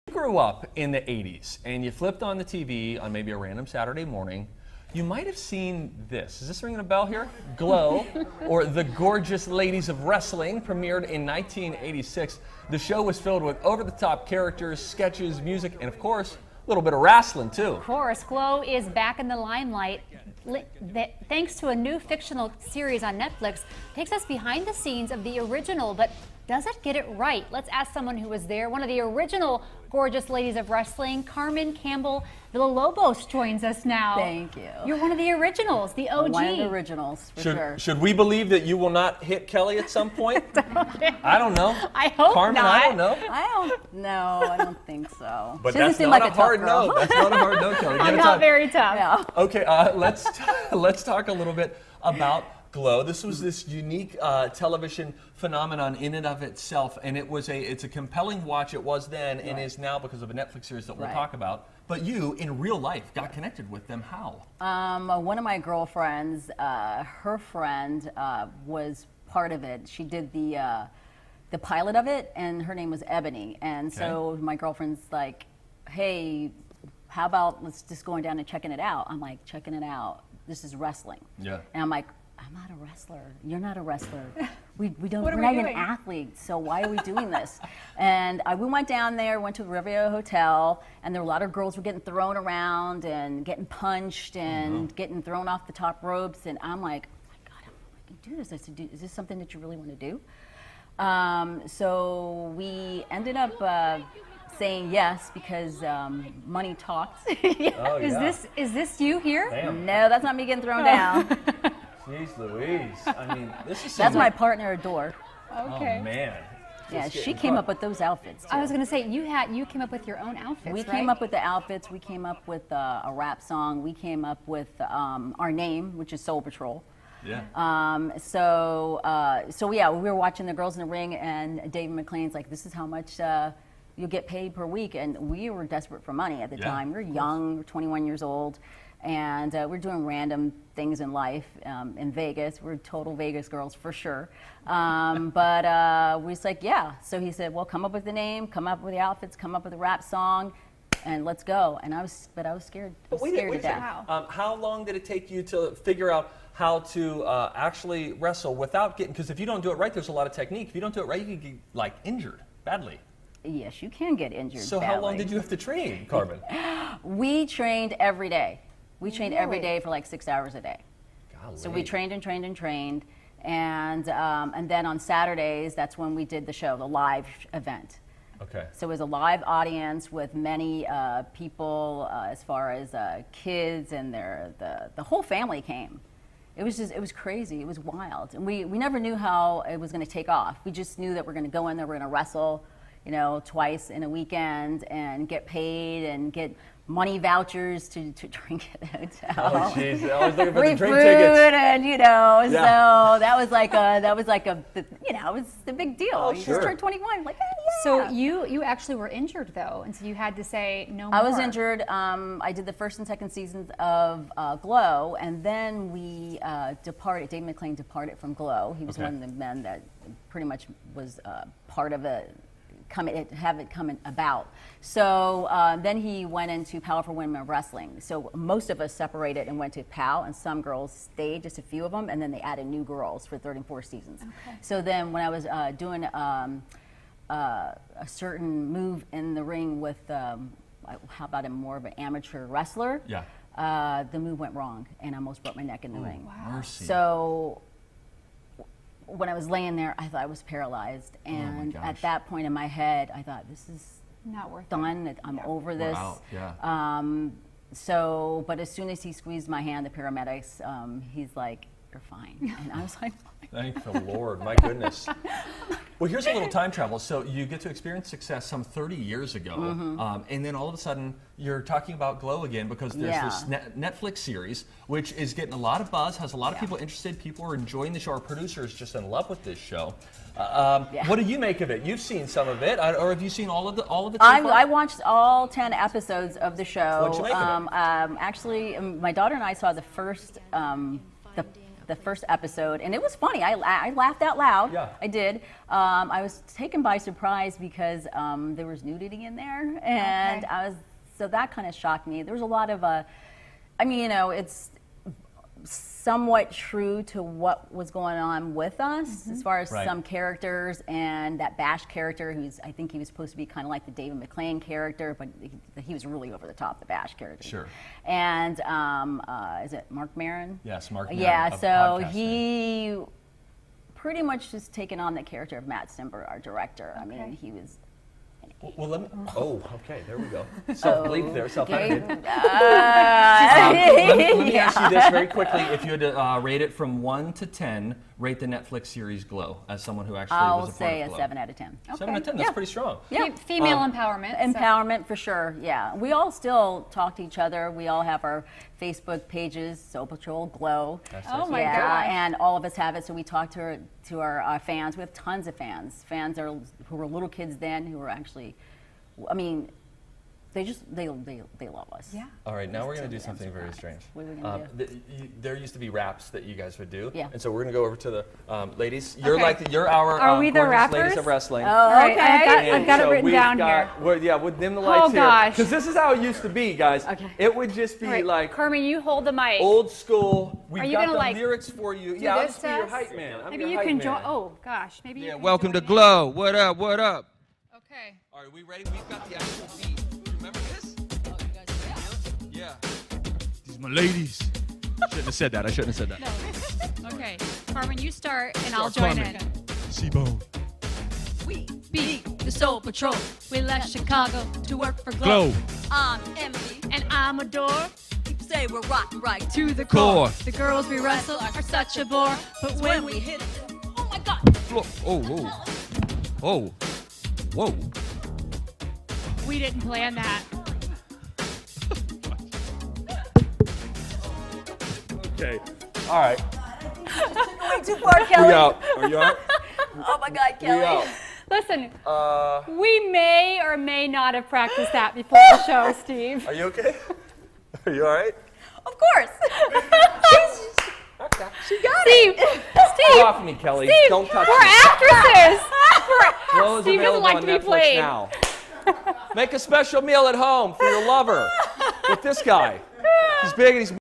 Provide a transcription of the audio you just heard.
Grew up in the 80s and you flipped on the TV on maybe a random Saturday morning, you might have seen this. Is this ringing a bell here? G.L.O.W, or The Gorgeous Ladies of Wrestling, premiered in 1986. The show was filled with over-the-top characters, sketches, music, and of course, a little bit of wrestling too. Of course, G.L.O.W is back in the limelight thanks to a new fictional series on Netflix. It takes us behind the scenes of the original, but does it get it right? Let's ask someone who was there. One of the original Gorgeous Ladies of Wrestling, Carmen Campbell-Villalobos, joins us now. Thank you. You're one of the originals, the OG. One of the originals, for sure. Should we believe that you will not hit Kelly at some point? I don't know. I hope Carmen, not. I don't know. I don't think so. But She doesn't that's seem not like a tough hard girl. no. That's not a hard no, Kelly. I'm not very tough. Yeah. Okay, let's talk a little bit about G.L.O.W. This was this unique television phenomenon in and of itself, and it's a compelling watch. It was then and is now because of a Netflix series that we'll talk about. But you, in real life, got connected with them. How? One of my girlfriends, her friend was part of it. She did the pilot of it, and her name was Ebony. And so my girlfriend's like, "Hey, how about let's just going down and checking it out?" I'm like, "Checking it out. This is wrestling." Yeah. And I'm like, "I'm not a wrestler. You're not a wrestler. We're What are not we even doing? athletes. So why are we doing this?" And we went down there, went to the Riviera Hotel, and there were a lot of girls were getting thrown around and getting punched and getting thrown off the top ropes. And I'm like, "Oh my God, I can do this." I said, "Is this something that you really want to do?" So we ended up saying yes because money talks. Is this you here? Damn. No, that's not me getting thrown down. Jeez Louise. I mean, this is That's my partner, Adore. Okay. Oh, man. Yeah, It's she getting came fun. up with those outfits. I too. was going to say, you came up with your own outfits, We right? came up with the outfits. We came up with a rap song. We came up with our name, which is Soul Patrol. Yeah. So yeah, we were watching the Girls in the Ring, and David McLean's like, "This is how much you'll get paid per week," and we were desperate for money at the time. We were young, we're 21 years old, and we're doing random things in life in Vegas. We're total Vegas girls for sure. But we was like, yeah. So he said, "Well, come up with the name, come up with the outfits, come up with a rap song, and let's go." And I was scared. I was scared to death. How long did it take you to figure out how to actually wrestle without getting? Because if you don't do it right, there's a lot of technique. If you don't do it right, you can get like injured badly. Yes, you can get injured. So how long did you have to train, Carmen? We trained every day. We trained every Really? day for like 6 hours a day. Golly. So we trained and trained and trained, and then on Saturdays, that's when we did the show, the live event. Okay. So it was a live audience with many people, as far as kids, and the whole family came. It was crazy. It was wild, and we never knew how it was going to take off. We just knew that we're going to go in there, we're going to wrestle, twice in a weekend, and get paid and get money vouchers to drink at the hotel. Oh jeez, I was looking for Free the drink food, tickets. and so that was like it was the big deal. Oh, You sure. just turned 21, like, hey, yeah. So you actually were injured though, and so you had to say no more. I was injured. I did the first and second seasons of G.L.O.W, and then we departed. Dave McLean departed from G.L.O.W. He was one of the men that pretty much was part of it. Have it come about. So then he went into Powerful Women of Wrestling. So most of us separated and went to POW, and some girls stayed, just a few of them, and then they added new girls for 34 seasons. Okay. So then when I was doing a certain move in the ring with, how about more of an amateur wrestler? Yeah. The move went wrong, and I almost broke my neck in the ring. Wow. Mercy. So when I was laying there, I thought I was paralyzed, and gosh. at that point in my head, I thought, this is Not worth it. done. I'm over this. Wow. Yeah. But as soon as he squeezed my hand, the paramedics, he's like, "You're fine," and I was like, Thank the Lord, my goodness. Well, here's a little time travel. So you get to experience success some 30 years ago, and then all of a sudden you're talking about G.L.O.W again because there's this Netflix series which is getting a lot of buzz, has a lot of people interested. People are enjoying the show. Our producer is just in love with this show. What do you make of it? You've seen some of it, or have you seen all of it? So far? I watched all 10 episodes of the show. What'd you make of it? Actually, my daughter and I saw the first the first episode, and it was funny. I laughed out loud. Yeah. I did. I was taken by surprise because there was nudity in there, and so that kind of shocked me. There was a lot of, I mean, you know, it's somewhat true to what was going on with us as far as some characters, and that Bash character, I think he was supposed to be kind of like the David McClain character, but he was really over the top, the Bash character. Sure. And is it Mark Maron? Yes, Mark Maron. Yeah, of so Podcast he pretty much just taken on the character of Matt Simber, our director. I mean, he was. Well, let me. Oh, okay. There we go. Self-bleep there. Self-edited. Let me ask you this very quickly. If you had to rate it from 1 to 10, rate the Netflix series Glow as someone who actually I'll was a part say of a Glow. 7 out of 10. 7 out of 10. That's pretty strong. Yeah. Female empowerment. Empowerment for sure, yeah. We all still talk to each other. We all have our Facebook pages, Soul Patrol, Glow. Oh my yeah, gosh. and all of us have it, so we talk to our fans. We have tons of fans. Fans who were little kids then, who were actually, I mean, they love us. Yeah. All right, now we're going to do something very strange. What are we going to do? There used to be raps that you guys would do. Yeah. And so we're going to go over to the ladies. You're Okay. you're our Are we the gorgeous rappers? ladies of wrestling. Oh, All right, okay. I've got it written we've down here. Yeah, with dim the lights here. gosh. Because this is how it used to be, guys. Okay. It would just be All right, like Carmen, you hold the mic. old school. We've Are you got gonna, the like, lyrics for you. do Yeah, I'll this just be to your us? hype man. I'm Maybe your you hype can man. join. Oh gosh, maybe you Yeah, can welcome to join in. Glow. What up? What up? Okay. All right, we ready? We've got the actual beat. Remember this? Yeah. These are my ladies. Shouldn't have said that. I shouldn't have said that. No. Okay. Carmen, you start and I'll Start, join Carmen. in. C-Bone. We be the Soul Patrol. We left Chicago to work for Glow. Glow. I'm Emily. And I'm Adore. People say we're rockin' right To the Core. core. The girls we wrestle are such a bore. But when we hit it. Oh my God! Floor. Oh, whoa. Oh. Whoa. we didn't plan that. Okay. All right. Way too far, Kelly. We out. Are you out? Oh my God, We Kelly. out. Listen, Uh, we may or may not have practiced that before the show, Steve. are you okay? Are you all right? Of course. She got Steve, Get Steve, off me, Kelly. Steve, Don't touch we're me. actresses. Glow is Steve doesn't available like on to be Netflix played. now. Make a special meal at home for your lover with this guy. He's big and he's